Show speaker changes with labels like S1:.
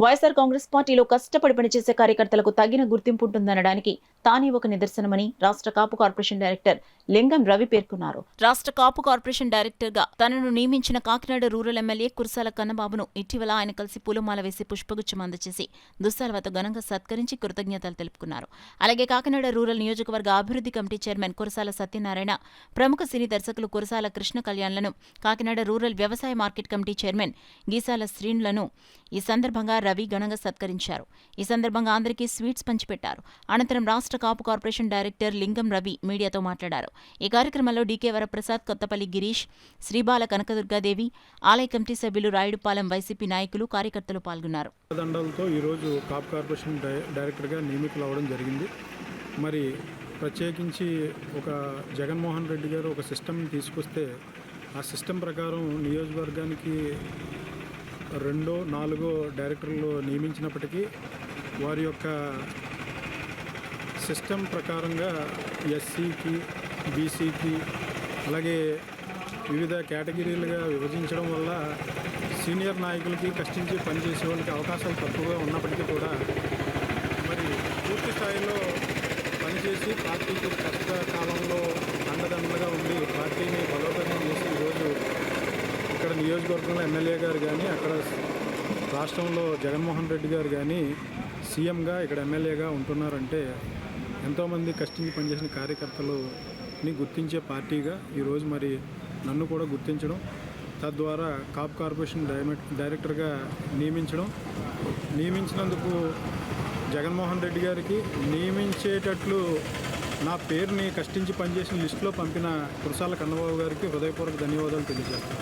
S1: వైఎస్ఆర్ కాంగ్రెస్ పార్టీలో కష్టపడి పనిచేసే కార్యకర్తలకు తగిన గుర్తింపు ఉంటుందనడానికి తానే ఒక నిదర్శనమని రాష్ట్ర కాపు కార్పొరేషన్ డైరెక్టర్ లింగం రవి పేర్కొన్నారు. రాష్ట్ర కాపు కార్పొరేషన్ డైరెక్టర్ గా తనను నియమించిన కాకినాడ రూరల్ ఎమ్మెల్యే కురసాల కన్నబాబును ఇటీవల ఆయన కలిసి పూలమాల వేసి పుష్పగుచ్చం అందజేసి దుస్సాలవతో ఘనంగా సత్కరించి కృతజ్ఞతలు తెలుపుకున్నారు. అలాగే కాకినాడ రూరల్ నియోజకవర్గ అభివృద్ధి కమిటీ చైర్మన్ కురసాల సత్యనారాయణ, ప్రముఖ సినీ దర్శకులు కురసాల కృష్ణ కళ్యాణ్లను, కాకినాడ రూరల్ వ్యవసాయ మార్కెట్ కమిటీ చైర్మన్ గీసాల శ్రీనులను ఈ సందర్భంగా రవి ఘనంగా సత్కరించారు. ఈ సందర్భంగా అందరికీ స్వీట్స్ పంచిపెట్టారు. అనంతరం రాష్ట్ర కాపు కార్పొరేషన్ డైరెక్టర్ లింగం రవి మీడియాతో మాట్లాడారు. ఈ కార్యక్రమంలో డీకే వరప్రసాద్, కొత్తపల్లి గిరీష్, శ్రీబాల కనకదుర్గాదేవి, ఆలయ కమిటీ సభ్యులు రాయుడుపాలెం వైసీపీ నాయకులు, కార్యకర్తలు పాల్గొన్నారు.
S2: దండాలతో ఈరోజు కాపు కార్పొరేషన్ డైరెక్టర్గా నియమితులు అవ్వడం జరిగింది. మరి ప్రత్యేకించి ఒక జగన్మోహన్ రెడ్డి గారు ఒక సిస్టమ్ని తీసుకొస్తే ఆ సిస్టమ్ ప్రకారం నియోజకవర్గానికి 2, 4 డైరెక్టర్లు నియమించినప్పటికీ వారి యొక్క సిస్టమ్ ప్రకారంగా ఎస్సీకి, బీసీకి అలాగే వివిధ కేటగిరీలుగా విభజించడం వల్ల సీనియర్ నాయకులకి కష్టించి పనిచేసే వాళ్ళకి అవకాశాలు తక్కువగా ఉన్నప్పటికీ కూడా మరి పూర్తి స్థాయిలో పనిచేసి పార్టీకి కష్టకాలంలో అండదండగా ఉండి పార్టీని బలోపేతం చేసి ఈరోజు ఇక్కడ నియోజకవర్గంలో ఎమ్మెల్యే గారు కానీ, అక్కడ రాష్ట్రంలో జగన్మోహన్ రెడ్డి గారు కానీ సీఎంగా ఇక్కడ ఎమ్మెల్యేగా ఉంటున్నారంటే ఎంతోమంది కష్టించి పనిచేసిన కార్యకర్తలని గుర్తించే పార్టీగా ఈరోజు మరి నన్ను కూడా గుర్తించడం, తద్వారా కాపు కార్పొరేషన్ డైరెక్టర్గా నియమించినందుకు జగన్మోహన్ రెడ్డి గారికి, నియమించేటట్లు నా పేరుని కష్టించి పనిచేసిన లిస్టులో పంపిన కురసాల కన్నబాబు గారికి హృదయపూర్వక ధన్యవాదాలు తెలియజేస్తాను.